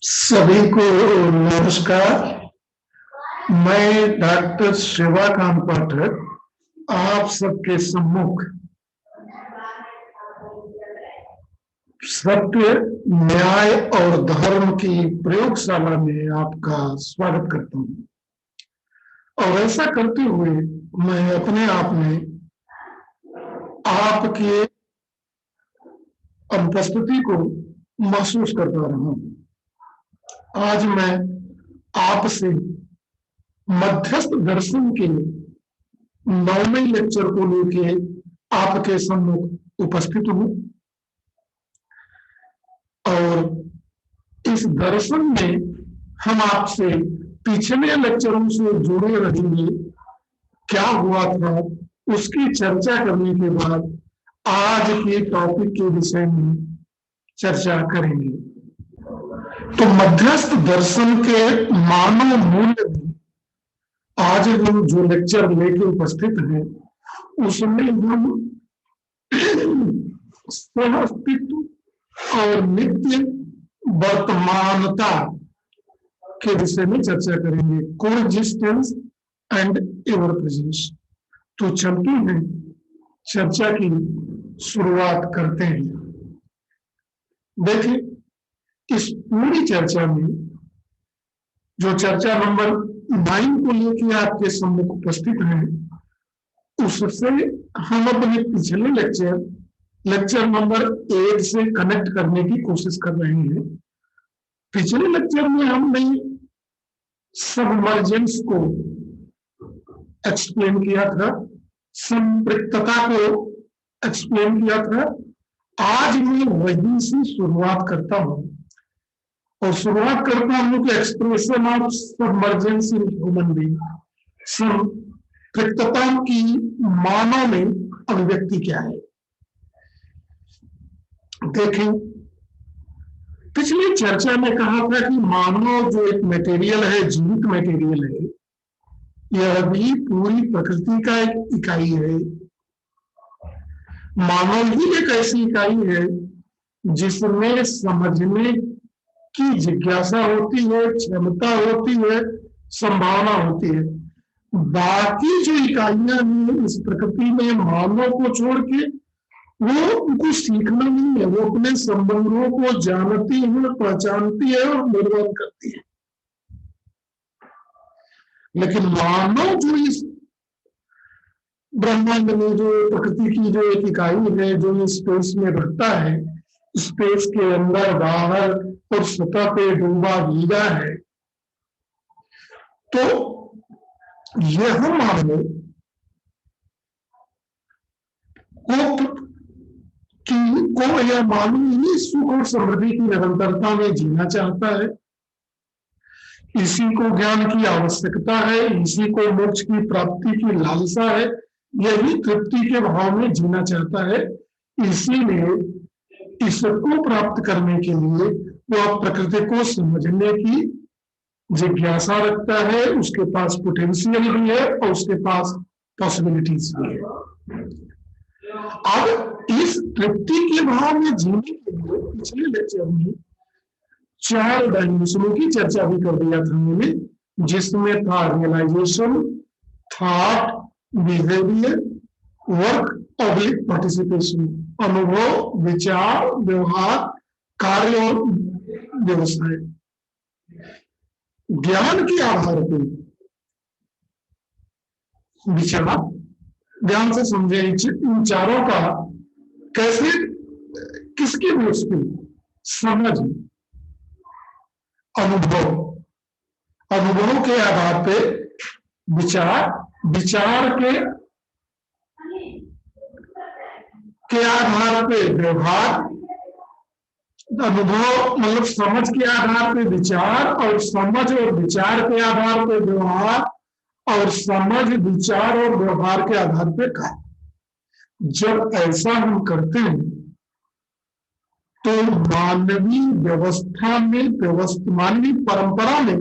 सभी को नमस्कार। मैं डॉक्टर शिवाकांत पाठक आप सबके सम्मुख सत्य, न्याय और धर्म की प्रयोगशाला में आपका स्वागत करता हूं। और ऐसा करते हुए मैं अपने आप में आपके अनुपस्थिति को महसूस करता रहा हूं। आज मैं आपसे मध्यस्थ दर्शन के 9वें लेक्चर को लेके आपके सम्मुख उपस्थित हूं और इस दर्शन में हम आपसे पिछले लेक्चरों से जुड़े रहेंगे। क्या हुआ था उसकी चर्चा करने के बाद आज के टॉपिक के विषय में चर्चा करेंगे। तो मध्यस्थ दर्शन के मानव मूल्य में आज हम जो लेक्चर लेके उपस्थित हैं उसमें हम अस्तित्व और नित्य वर्तमानता के विषय में चर्चा करेंगे। Coexistence and ever presence. तो चलते हैं, चर्चा की शुरुआत करते हैं। देखिए, इस पूरी चर्चा में जो चर्चा नंबर 9 को लेकर आपके सम्मुख उपस्थित हैं, उससे हम अपने पिछले लेक्चर नंबर 8 से कनेक्ट करने की कोशिश कर रहे हैं। पिछले लेक्चर में हमने सबमर्जेंस को एक्सप्लेन किया था, संपृक्तता को एक्सप्लेन किया था। आज मैं वहीं से शुरुआत करता हूं और शुरुआत करता हूं कि expression of submergence in human being, संपृक्तता की मानव में अभिव्यक्ति क्या है। देखें, पिछली चर्चा में कहा था कि मानव जो एक मटेरियल है, जीवित मटेरियल है, यह भी पूरी प्रकृति का एक इकाई है। मानव ही एक ऐसी इकाई है जिसमें समझने की जिज्ञासा होती है, क्षमता होती है, संभावना होती है। बाकी जो इकाइयां हैं इस प्रकृति में मानव को छोड़ के वो उनको सीखना नहीं है, वो अपने संबंधों को जानती है, पहचानती है और निर्वहन करती है। लेकिन मानव जो इस ब्रह्मांड में, जो प्रकृति की जो एक इकाई है, जो इस स्पेस में रहता है, स्पेस के अंदर बाहर और सतह पे डूबा भीगा है, तो यह मानव को यह मानव इन्हीं सुख और समृद्धि की निरंतरता में जीना चाहता है। इसी को ज्ञान की आवश्यकता है, इसी को मोक्ष की प्राप्ति की लालसा है, यही तृप्ति के भाव में जीना चाहता है। इसीलिए इसको प्राप्त करने के लिए वो प्रकृति को समझने की जिज्ञासा रखता है, उसके पास पोटेंशियल भी है और उसके पास पॉसिबिलिटीज भी है। अब इस तृप्ति के भाव में जीने के लिए पिछले लेक्चर में 4 डायमेंशनों की चर्चा भी कर दिया था मैंने, जिसमें था realisation, thought, behaviour, work oblique participation, अनुभव, विचार, व्यवहार, कार्य और व्यवसाय। ज्ञान के आधार पर विचार, ध्यान से समझे, इन चारों का कैसे, किसके बेस पे, समझ, अनुभव के आधार पे विचार, विचार के आधार पे व्यवहार, अनुभव मतलब समझ के आधार पे विचार, और समझ और विचार के आधार पे व्यवहार, और समझ, विचार और व्यवहार के आधार पे कार्य। जब ऐसा हम करते हैं तो मानवीय व्यवस्था में, मानवीय परंपरा में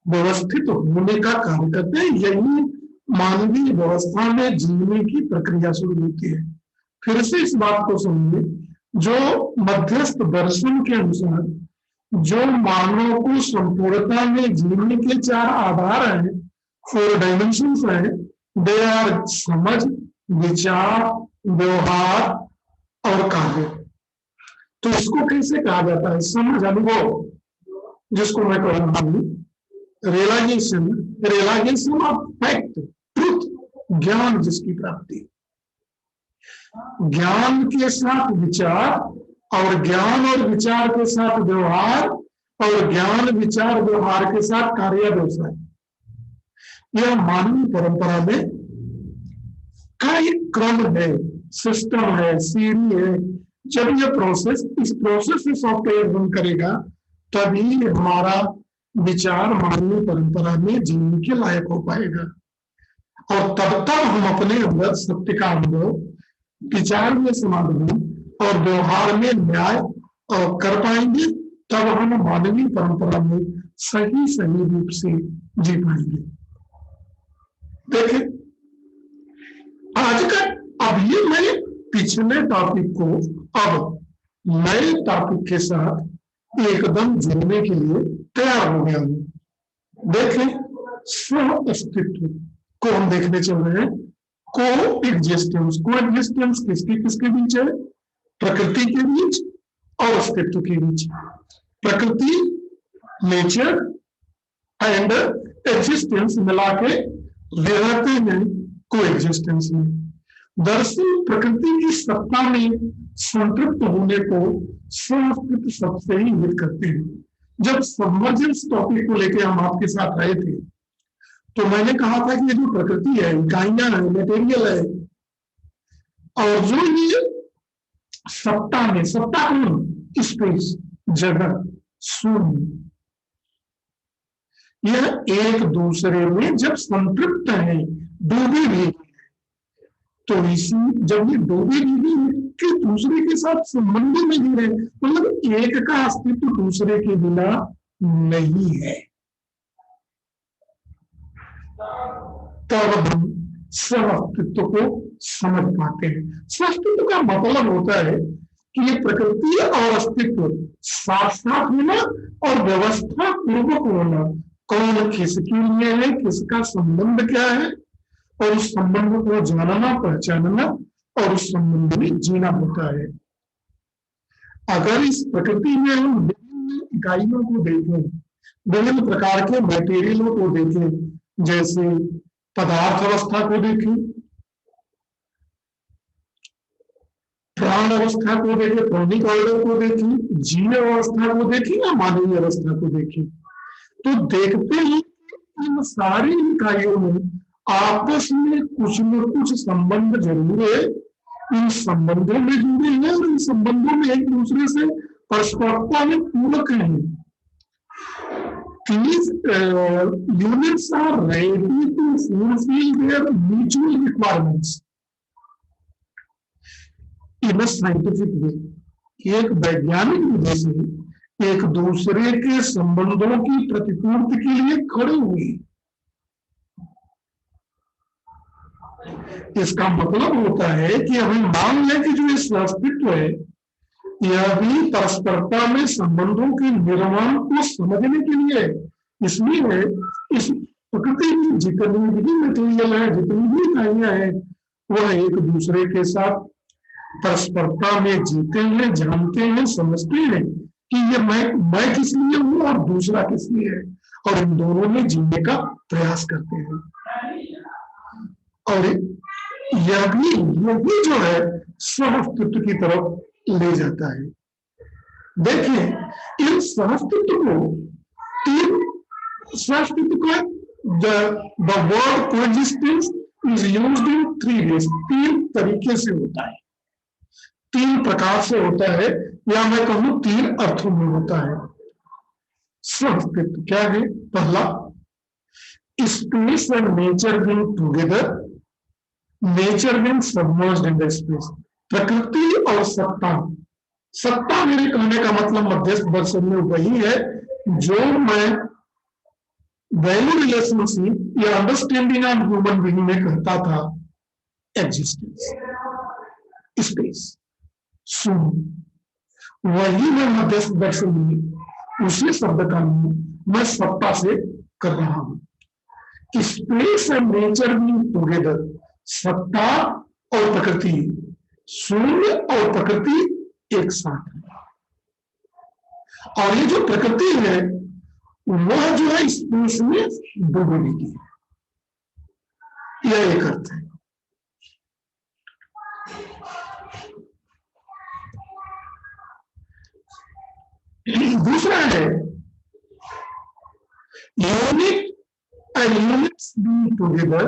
व्यवस्थित होने का कार्य करते हैं। यही मानवीय व्यवस्था में जीने की प्रक्रिया शुरू होती है। फिर से इस बात को समझिए, जो मध्यस्थ दर्शन के अनुसार जो मानव को संपूर्णता में जीने के 4 आधार हैं, 4 डायमेंशंस हैं, दे आर समझ, विचार, व्यवहार और कार्य। तो इसको कैसे कहा जाता है? समझ, अनुभव, जिसको मैं कहूंगा realisation, realisation of fact, truth, ज्ञान जिसकी प्राप्ति। ज्ञान के साथ विचार, और ज्ञान और विचार के साथ व्यवहार, और ज्ञान विचार व्यवहार के साथ कार्य व्यवसाय। यह मानवीय परंपरा में का एक क्रम है, सिस्टम है, सीढ़ी है। जब यह प्रोसेस, इस प्रोसेस से सॉफ्टवेयर रन करेगा, तभी हमारा विचार मानवीय परंपरा में जीने के लायक हो पाएगा। और तब तक हम अपने अंदर सत्य का अनुभव, विचार में समाधान और व्यवहार में न्याय और कर पाएंगे। तब हम मानवीय परंपरा में सही सही रूप से जी पाएंगे। देखिए, आज का अब ये मैं पिछले टॉपिक को अब नए टॉपिक के साथ एकदम जुड़ने के लिए तैयार हो गया हूं। देखें, स्व अस्तित्व को हम देखने चल रहे हैं। को एग्जिस्टेंस, को एग्जिस्टेंस किसके किसके बीच है? प्रकृति के बीच और अस्तित्व के बीच। प्रकृति, नेचर एंड एग्जिस्टेंस मिला के रहते हैं को एग्जिस्टेंस में। दरअसल प्रकृति की सत्ता में संतृप्त होने को स्व-अस्तित्व शब्द से ही इंगित करते हैं। जब सबमर्जेंस टॉपिक को लेकर हम आपके साथ आए थे, तो मैंने कहा था कि ये जो प्रकृति है, गाइना है, मटेरियल है, और जो ये सत्ता में, सत्ता कौन? स्पेस, जगह, शून्य, यह एक दूसरे में जब संतृप्त है, डूबे भी, तो इसी जब ये डूबे भी के दूसरे के साथ संबंध में जुड़े, मतलब एक का अस्तित्व दूसरे के बिना नहीं है, तब हम स्व-अस्तित्व को समझ पाते हैं। स्व-अस्तित्व का मतलब होता है कि ये प्रकृति और अस्तित्व साथ साथ होना और व्यवस्था पूर्वक होना। कौन किसके लिए है, किसका संबंध क्या है, और उस संबंध को जानना, पहचानना और उस संबंध में जीना होता है। अगर इस प्रकृति में हम विभिन्न इकाइयों को देखें, विभिन्न प्रकार के मटेरियलों को देखें, जैसे पदार्थ अवस्था को देखें, प्राण अवस्था को देखें, प्राणिक ऑर्डर को देखें, जीव अवस्था को देखें या मानवीय अवस्था को देखें, तो देखते हैं कि इन सारी इकाइयों में आपस में कुछ न कुछ संबंध जरूर है। इन संबंधों में जुड़े हैं और इन संबंधों में एक दूसरे से परस्परता में पूरक हैं। These units are ready to fulfill their mutual requirements in a scientific way. एक वैज्ञानिक विधि से एक दूसरे के संबंधों की प्रतिपूर्ति के लिए खड़े हुए। इसका मतलब होता है कि हमें मान लें कि जो इस अस्तित्व है, यह भी परस्परता में संबंधों के निर्माण को समझने के लिए, इसलिए इस प्रकृति में जितनी भी मटेरियल है, जितनी भी इकाइयां हैं, वह एक दूसरे के साथ परस्परता में जीते हैं, जानते हैं, समझते हैं कि ये मैं किस लिए हूं और दूसरा किस लिए है, और इन दोनों में जीने का प्रयास करते हैं। और यह भी जो है स्व-अस्तित्व की तरफ ले जाता है। देखिए, इन स्व-अस्तित्व को स्व-अस्तित्व को the word coexistence is used in 3 ways, 3 तरीके से होता है, 3 प्रकार से होता है, या मैं कहूं 3 अर्थों में होता है। स्व-अस्तित्व क्या है? पहला, space and nature being together, nature being submerged in the space. प्रकृति और सत्ता, सत्ता मेरे कहने का मतलब मध्यस्थ दर्शन में वही है जो मैं वैल्यू रिलेशनशिप या अंडरस्टैंडिंग ऑफ ह्यूमन बीइंग में कहता था, एग्जिस्टेंस, स्पेस, शून्य, वही मैं मध्यस्थ दर्शन में उसी शब्द का मैं सत्ता से कर रहा हूं। Space and nature being together, सत्ता और प्रकृति, शून्य और प्रकृति एक साथ है। और ये जो प्रकृति है वह जो है स्पेस में डूबने की, यह एक अर्थ है। दूसरा है unit and units being together,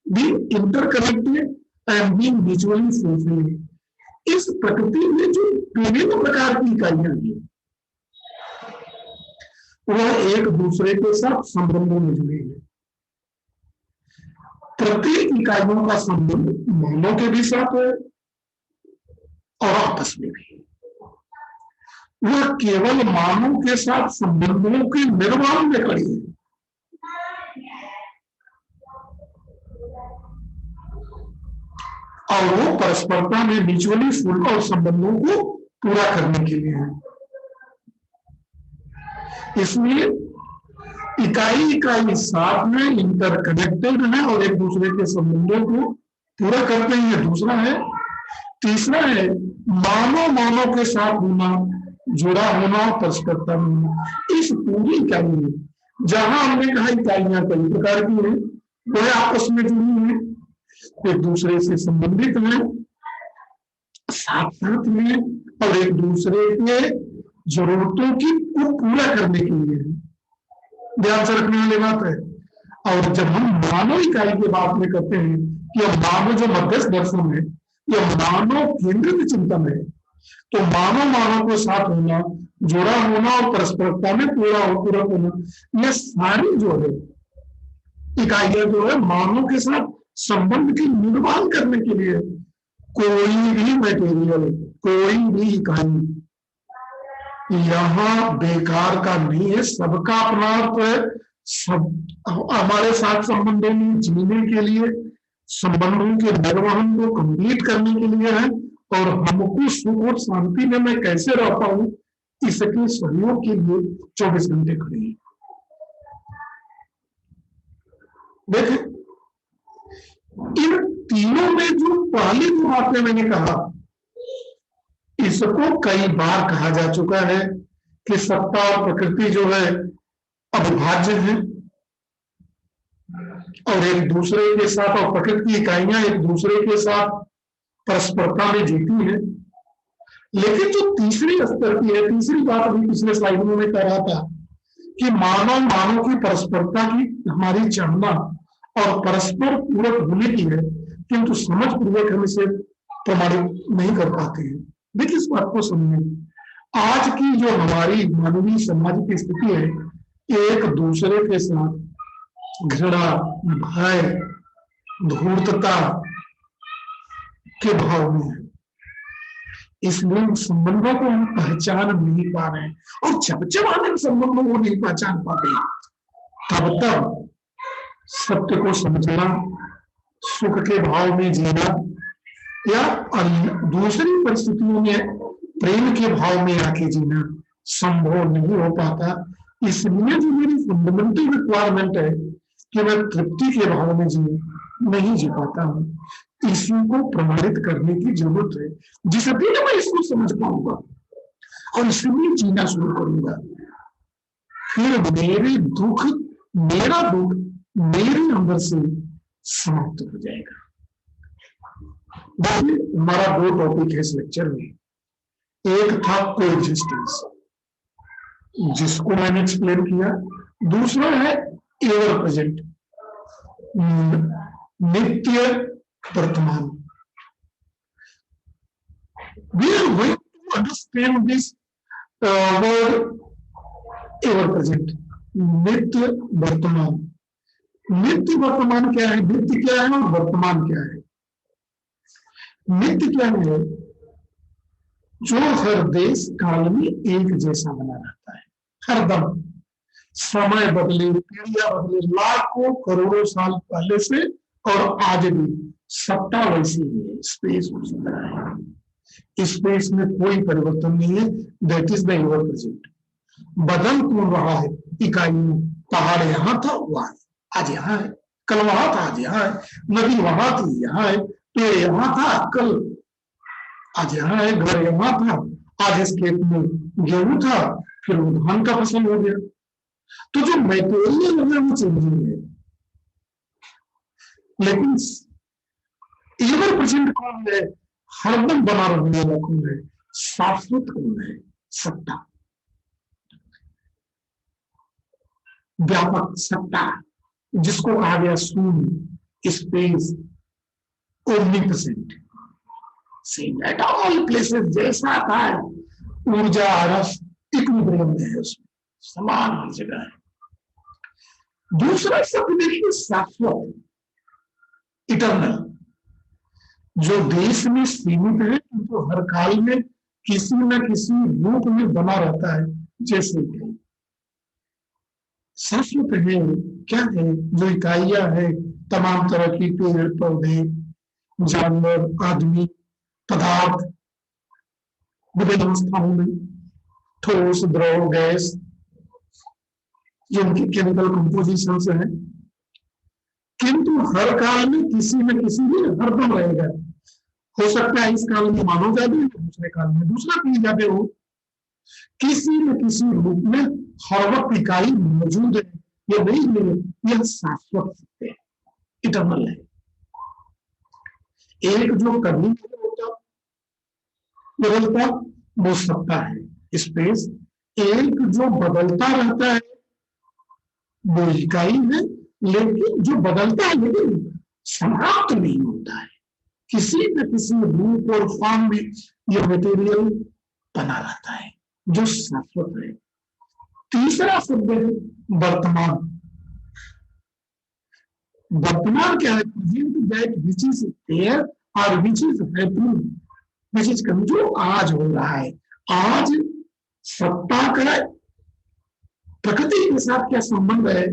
being interconnected and being mutually fulfilling. इस प्रकृति में जो विभिन्न प्रकार की इकाइयां हैं वह एक दूसरे के साथ संबंधों में जुड़ी है। प्रत्येक इकाइयों का संबंध मानव के भी साथ है और आपस में भी। वह केवल मानव के साथ संबंधों के निर्माण में खड़ी है। और वो परस्परता में म्यूचुअली फुल और संबंधों को पूरा करने के लिए है। इसलिए इकाई इकाई साथ में इंटरकनेक्टेड है और एक दूसरे के संबंधों को पूरा करते हैं। दूसरा है, तीसरा है मानव मानव के साथ होना, जुड़ा होना, परस्परता में होना। इस पूरी इकाई में जहां हमने कहा इकाइयां कई प्रकार की है, वह आपस में जुड़ी है, एक दूसरे से संबंधित है, साथ साथ में, और एक दूसरे के जरूरतों की को पूरा करने के लिए है। ध्यान से रखने वाली बात है। और जब हम मानव इकाई की बात में करते हैं कि मानव जो मध्यस्थ दर्शन है, यह मानव केंद्रित चिंतन है, तो मानव मानव के साथ होना, जुड़ा होना और परस्परता में पूरा होना, यह सारी जो है इकाइयां जो है मानव के साथ संबंध के निर्माण करने के लिए। कोई भी मटेरियल, कोई भी इकाई यहाँ बेकार का नहीं है, सबका अपना अर्थ है। सब हमारे साथ संबंधों में जीने के लिए, संबंधों के निर्वहन को कंप्लीट करने के लिए है। और हमको सुख और शांति में मैं कैसे रह पाऊं, इसके सहयोग के लिए 24 घंटे खड़े हैं। देखें, इन तीनों में जो पहली जो बातें मैंने कहा, इसको कई बार कहा जा चुका है कि सत्ता और प्रकृति जो है अविभाज्य है और एक दूसरे के साथ, और प्रकृति की इकाइयां एक दूसरे के साथ परस्परता में जीती है। लेकिन जो तीसरी स्तर की है, तीसरी बात अभी पिछले स्लाइड में मैं कह रहा था कि मानव मानव की परस्परता की हमारी चाहना और परस्पर पूरक होने की है, किंतु समझ पूर्वक हम इसे प्रमाणित नहीं कर पाते हैं। देखिए, इस बात को समझें। आज की जो हमारी मानवीय समाज की स्थिति है, एक दूसरे के साथ घृणा, भय, धूर्तता के भाव में है। इसलिए संबंधों को हम पहचान नहीं पा रहे हैं, और जब हम इन संबंधों को नहीं पहचान पाते तब तक सत्य को समझना, सुख के भाव में जीना, या दूसरी परिस्थितियों में प्रेम के भाव में आके जीना संभव नहीं हो पाता। इसलिए जो मेरी फंडामेंटल रिक्वायरमेंट है कि मैं तृप्ति के भाव में नहीं जी पाता हूँ, इसी को प्रमाणित करने की जरूरत है। जिस दिन मैं इसको समझ पाऊंगा और इसलिए जीना शुरू करूंगा, फिर मेरा दुख मेरे अंदर से समाप्त हो जाएगा। हमारा 2 टॉपिक है इस लेक्चर में। एक था कोएग्जिस्टेंस, जिसको मैंने एक्सप्लेन किया। दूसरा है एवर प्रेजेंट, नित्य वर्तमान। We are going to understand this word ever present, नित्य वर्तमान। नित्य वर्तमान क्या है, नित्य क्या है और वर्तमान क्या है? नित्य क्या है? जो हर देश काल में एक जैसा बना रहता है, हरदम। समय बदले, पीढ़ियां बदले, लाखों करोड़ों साल पहले से और आज भी सत्ता वैसी ही है, स्पेस उसी तरह है। स्पेस में कोई परिवर्तन नहीं है। That is the ever present. बदल कौन रहा है इकाई में? पहाड़ यहाँ था, वो आज यहाँ है, कल वहां था, आज यहाँ है, नदी वहां थी, यहाँ है, पेड़ यहाँ था, कल आज यहाँ है, घर यहाँ था, आज इस खेत में गेहूं था, फिर वो धान का फसल हो गया। तो जो मेटेरियल है वो चेंजिंग है, लेकिन एवर प्रेजेंट कौन है, हरदम बना रहने वाला कौन है, शाश्वत कौन है? सत्ता, व्यापक सत्ता, जिसको कहा गया शून्य, space, omnipresent, same at all places, जैसा था ऊर्जा रस इक्विलिब्रियम में है, उसमें समान हर जगह है। दूसरा शब्द देखिए शाश्वत, इटर्नल, जो देश में सीमित है, तो हर काल में किसी न किसी रूप में बना रहता है, जैसे कि शाश्वत है क्या है, जो इकाइयां है, तमाम तरह की पेड़ पौधे, जानवर, आदमी, पदार्थ, विभिन्न अवस्थाओं में, ठोस, द्रव, गैस, ये उनकी केमिकल कंपोजिशन से है, किंतु हर काल में किसी न किसी में हरदम रहेगा। हो सकता है इस काल में मानव जाति, दूसरे काल में दूसरा पीढ़ी जाते हो, किसी न किसी रूप में हर वक्त इकाई मौजूद है, ये नहीं है, यह शाश्वत सत्य है, इटर्नल है। एक जो कभी नहीं होता बदलता, वो सत्ता है, स्पेस। एक जो बदलता रहता है वो इकाई है, लेकिन जो बदलता है लेकिन समाप्त नहीं होता है, किसी न किसी रूप और फॉर्म में यह मटेरियल बना रहता है, जो शाश्वत है। तीसरा शब्द है वर्तमान। वर्तमान क्या है? Present, that which is there और which is happening, which is coming, जो आज हो रहा है। आज सत्ता का प्रकृति के साथ क्या संबंध है,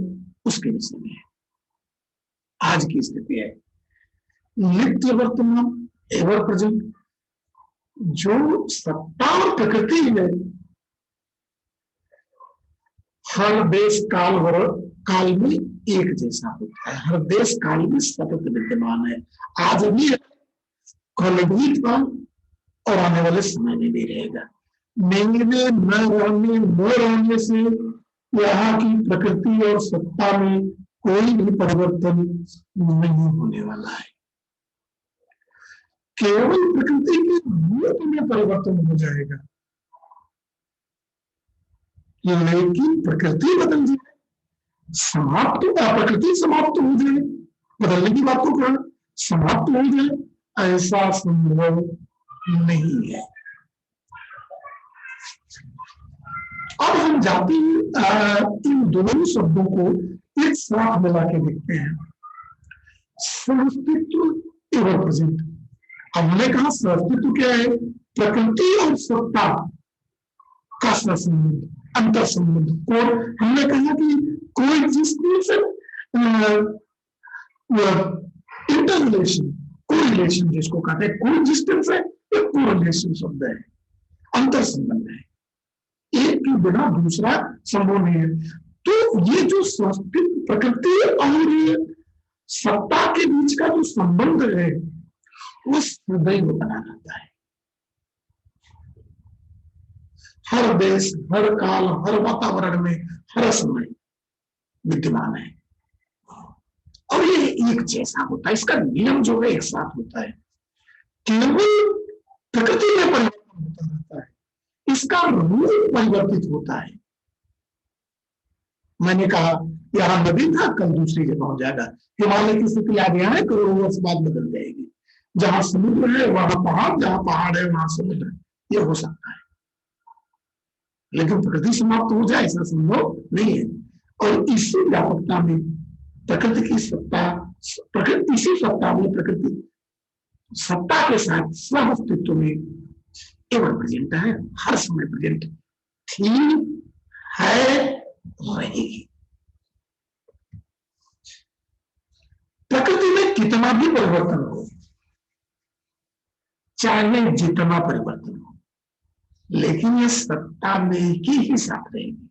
उसके विषय में है आज की स्थिति है। नित्य वर्तमान, एवर प्रेजेंट, जो सत्ता और प्रकृति है, हर देश काल में एक जैसा होता है, हर देश काल में सतत विद्यमान है, आज भी है, कल भी था और आने वाले समय में भी रहेगा। मेरे न रहने से यहाँ की प्रकृति और सत्ता में कोई भी परिवर्तन नहीं होने वाला है, केवल प्रकृति के रूप में परिवर्तन हो जाएगा, लेकिन प्रकृति बदल जाए, समाप्त, प्रकृति समाप्त हो जाए, बदलने की बात को कहा, समाप्त हो जाए, ऐसा संभव नहीं है। अब हम जाति इन दोनों शब्दों को एक साथ मिला के देखते हैं। सहअस्तित्व एवं प्रेजेंट। हमने कहा सहअस्तित्व क्या है? प्रकृति और सत्ता का संबंध, अंतर संबंध। और हमने कहा कि कोई एग्जिस्टेंस, इंटररिलेशन, कोरिलेशन जिसको कहते हैं, कोई एग्जिस्टेंस है, एक कोरिलेशन शब्द है, अंतर संबंध है, एक के बिना दूसरा संभव नहीं है। तो ये जो प्रकृति और सत्ता के बीच का जो संबंध है, वो सदैव बना रहता है, हर देश, हर काल, हर वातावरण में, हर समय विद्यमान है, और ये एक जैसा होता है, इसका नियम जो है एक साथ होता है। केवल प्रकृति में परिवर्तन होता रहता है, इसका रूप परिवर्तित होता है। मैंने कहा यहाँ नदी था, कल दूसरी जगह हो जाएगा, हिमालय की स्थिति आज यहाँ है, करोड़ों वर्ष बाद बदल जाएगी, जहां समुद्र है वहां पहाड़, जहां पहाड़ है वहां समुद्र, ये हो सकता है, लेकिन प्रकृति समाप्त हो जाए ऐसा संभव नहीं है। और इसी व्यापकता में प्रकृति की सत्ता, प्रकृति, इसी सत्ता में प्रकृति सत्ता के साथ सह अस्तित्व में एवं प्रेजेंट है, हर समय प्रेजेंट थी, है, रहेगी। प्रकृति में कितना भी परिवर्तन हो, चाहे जितना परिवर्तन हो, लेकिन ये सत्ता में ही साथ रहेगी,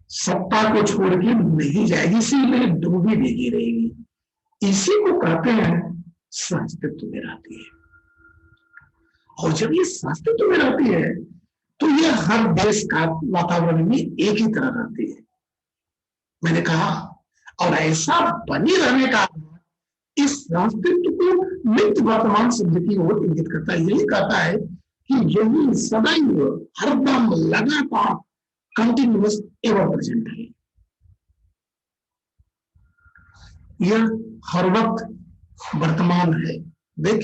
सत्ता को छोड़ के नहीं जाएगी, इसीलिए डूबी नहीं रहेगी। इसी को कहते हैं सहअस्तित्व में रहती है। और जब ये सहअस्तित्व में रहती है तो ये हर देश का वातावरण में एक ही तरह रहती है, मैंने कहा। और ऐसा बने रहने का इस सहअस्तित्व को नित्य वर्तमान शब्द की ओर इंगित करता है। यही कहता है कि यही सदैव हरदम लगातार कंटिन्यूअस एवर प्रेजेंट है। यह हर वक्त वर्तमान है। देख,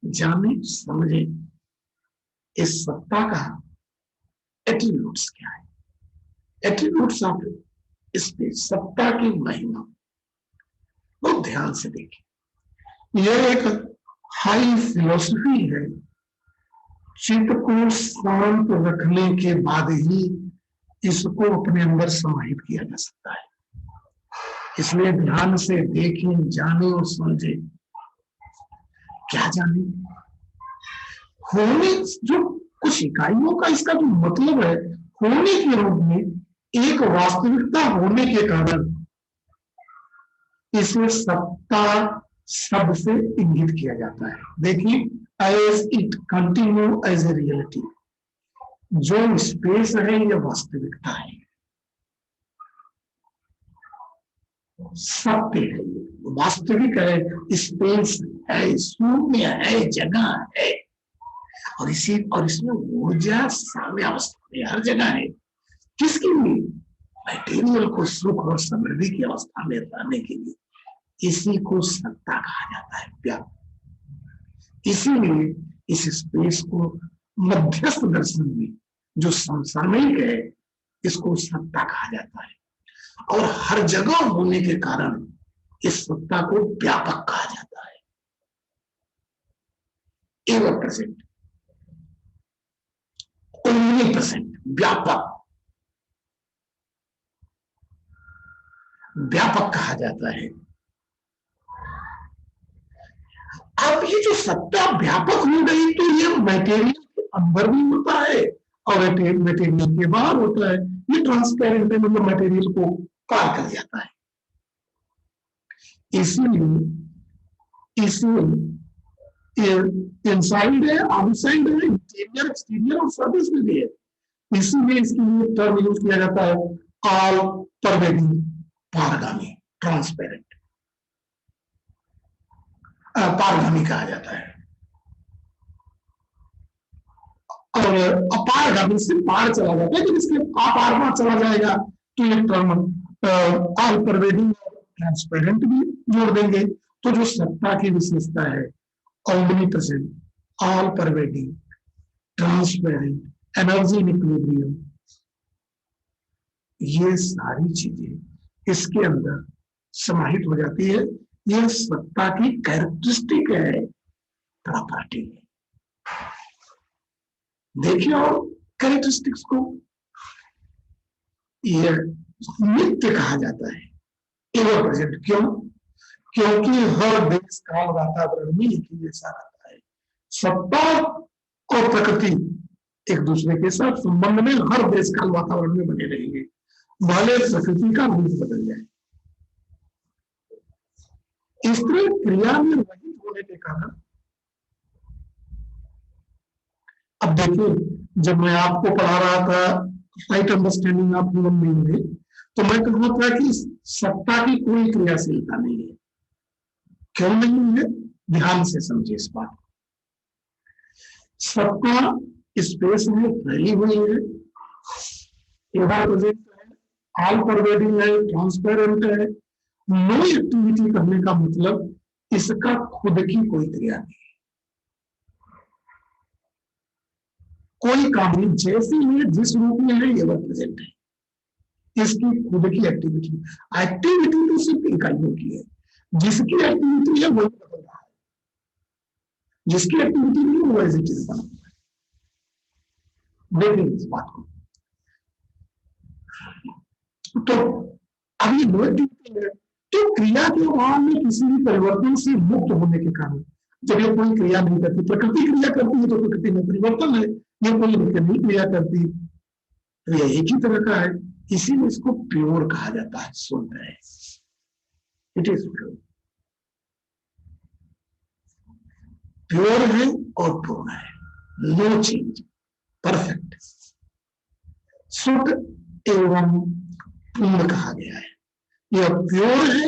जाने समझे इस सत्ता का एट्रीब्यूट्स क्या है, एट्रीब्यूट्स ऑफ स्पेस, सत्ता की महिमा। बहुत ध्यान से देखें, यह एक हाई फिलोसफी है। चित्त को शांत रखने के बाद ही इसको अपने अंदर समाहित किया जा सकता है। इसलिए ध्यान से देखें, जाने और समझे। क्या जाने? होने, जो कुछ इकाइयों का इसका जो मतलब है, होने के रूप में एक वास्तविकता होने के कारण इसे सत्ता शब्द से इंगित किया जाता है। देखिए, as it continue as a reality, जो स्पेस है यह वास्तविकता है, सत्य है, वास्तविक है, स्पेस है, शून्य है, जगह है। और इसमें ऊर्जा साम्य अवस्था में हर जगह है। किसके लिए? मटेरियल को सुख और समृद्धि की अवस्था में रहने के लिए। इसी को सत्ता कहा जाता है, व्यापक। इसीलिए इस स्पेस को मध्यस्थ दर्शन में जो समसामयिक है, इसको सत्ता कहा जाता है। और हर जगह होने के कारण इस सत्ता को व्यापक कहा जाता है, एवर प्रेजेंट, ओमनीप्रेजेंट, व्यापक, व्यापक कहा जाता है। अब ये जो सत्ता व्यापक हो गई तो ये मटेरियल के अंदर भी होता है और मटेरियल के बाहर होता है। ये ट्रांसपेरेंट है, मतलब मटेरियल को पार कर जाता है। इसीलिए इनसाइड है, आउटसाइड है, इंटीरियर, एक्सटीरियर और सर्विस में भी है। इसीलिए इसके लिए टर्म यूज किया जाता है ऑल परवेडिंग, पारगामी, ट्रांसपेरेंट, पारगामी कहा जाता है। और अपारगामी से पार चला जाता है, जब इसके अपार में चला जाएगा तो ये टर्म ऑल परवेडिंग और ट्रांसपेरेंट भी जोड़ देंगे। तो जो सत्ता की विशेषता है, omnipresent, all pervading, transparent, energy in equilibrium, ये सारी चीजें इसके अंदर समाहित हो जाती है। यह सत्ता की कैरेक्टरिस्टिक है, प्रॉपर्टी है। देखिए और कैरेक्टरिस्टिक्स को यह नित्य कहा जाता है, एवर प्रेजेंट। क्यों? क्योंकि हर देश काल वातावरण में एक ही जैसा रहता है। सत्ता और प्रकृति एक दूसरे के साथ संबंध में हर देश काल वातावरण में बने रहेंगे, भले प्रकृति का रूप बदल जाए। इस तरह क्रिया में रहित होने के कारण, अब देखिए, जब मैं आपको पढ़ा रहा था right understanding of human being में, तो मैं कहा था कि सत्ता की कोई क्रियाशीलता नहीं है। क्यों नहीं है? ध्यान से समझिए इस बात। सत्ता स्पेस में फैली हुई है, एवर प्रेजेंट है, ऑल परवेडिंग है, ट्रांसपेरेंट है। नो एक्टिविटी करने का मतलब इसका खुद की कोई क्रिया नहीं, कोई काम नहीं। जैसे ये जिस रूप में है एवर प्रेजेंट है, इसकी खुद की एक्टिविटी, एक्टिविटी तो सिर्फ इकाइयों की है। जिसकी एक्टिविटी है वही बदल रहा है, जिसकी एक्टिविटी नहीं वो एज इट इज बना हुआ है। देखेंगे इस बात को। तो अब ये नो एक्टिविटी है, तो क्रिया के भाव में किसी भी परिवर्तन से मुक्त होने के कारण जब ये कोई क्रिया नहीं करती, प्रकृति क्रिया करती है तो प्रकृति में परिवर्तन है, ये कोई नहीं क्रिया करती तो ये एक ही तरह का है, इसीलिए इसको प्योर कहा जाता है, शुद्ध है, इट इज प्योर, प्योर है और पूर्ण है, नो चेंज, परफेक्ट, शुद्ध एवं पूर्ण कहा गया है, यह प्योर है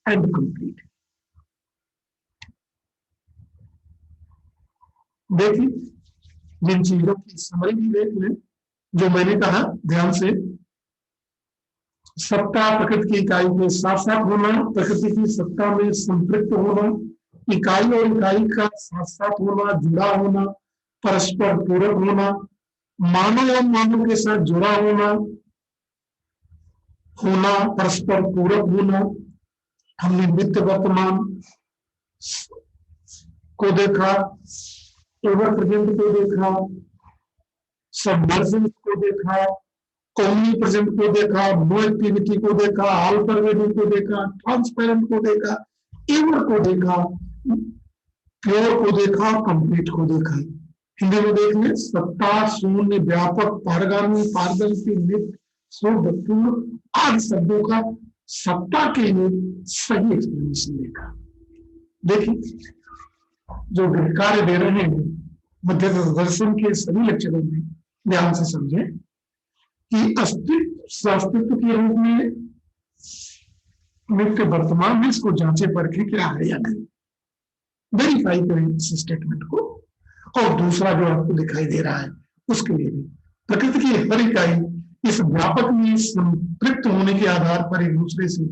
एंड कंप्लीट। देखिए जिन चीजों की समझ भी देख लें, जो मैंने कहा ध्यान से, सत्ता प्रकृति की इकाई के साथ साथ होना, प्रकृति की सत्ता में संपृक्त होना, इकाई और इकाई का साथ साथ होना, जुड़ा होना, परस्पर पूरक होना, मानव और मानव के साथ जुड़ा होना, परस्पर पूरक होना। हमने नित्य वर्तमान को देखा, एवर प्रेजेंट को देखा, सबमर्जेंस को देखा, ओमनी प्रेजेंट को देखा, नो एक्टिविटी को देखा, ऑल परवेडिंग को देखा, ट्रांसपेरेंट को देखा, एवर को देखा, प्योर को देखा, कंप्लीट को देखा। हिंदी में देख लें, सत्ता, शून्य, व्यापक, पारगामी, पारदर्शी, नित्य, शुद्ध, पूर्ण आदि शब्दों का सत्ता के लिए सही एक्सप्लेनेशन देखा। देखिए जो कार्य दे रहे हैं मध्य दर्शन के सभी लेक्चरों में ध्यान से समझे कि अस्तित्व के रूप में नित्य वर्तमान में इसको जांचे परखे क्या है या नहीं, वेरीफाई करें इस स्टेटमेंट को। और दूसरा जो आपको दिखाई दे रहा है उसके लिए भी प्रकृति की हर इकाई इस व्यापक में संपृक्त होने के आधार पर एक दूसरे से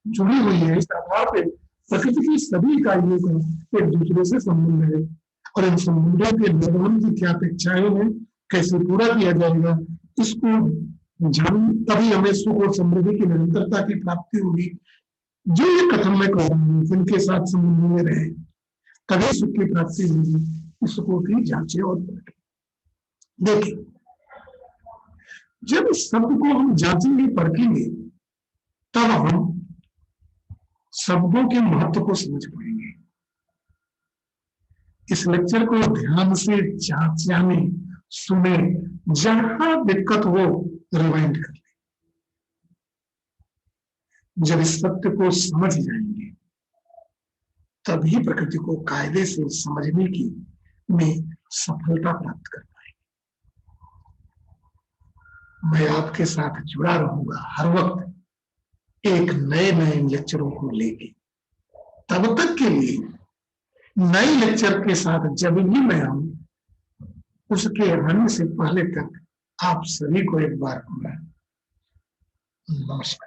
जुड़ी हुई है। इस आधार पर प्रकृति की सभी इकाइयों का एक दूसरे से संबंध है और इन संबंधों के निर्वहन की क्या अपेक्षाएं हैं, कैसे पूरा किया जाएगा, इसको जान तभी हमें सुख और समृद्धि की निरंतरता की प्राप्ति होगी। जो ये कथन में कह रहा हूं जिनके साथ संबंध में रहे तभी सुख की प्राप्ति होगी। इसको भी जांचे और देखिए, जब इस शब्द को हम जांचेंगे परखेंगे तब हम शब्दों के महत्व को समझ पाएंगे। इस लेक्चर को ध्यान से जाने सुने, जहां दिक्कत हो रिवाइंड कर ले। जब इस सत्य को समझ जाएंगे तभी प्रकृति को कायदे से समझने की में सफलता प्राप्त कर पाएंगे। मैं आपके साथ जुड़ा रहूंगा हर वक्त एक नए लेक्चरों को लेके। तब तक के लिए नए लेक्चर के साथ जब भी मैं आऊं उसके आने से पहले तक आप सभी को एक बार नमस्कार।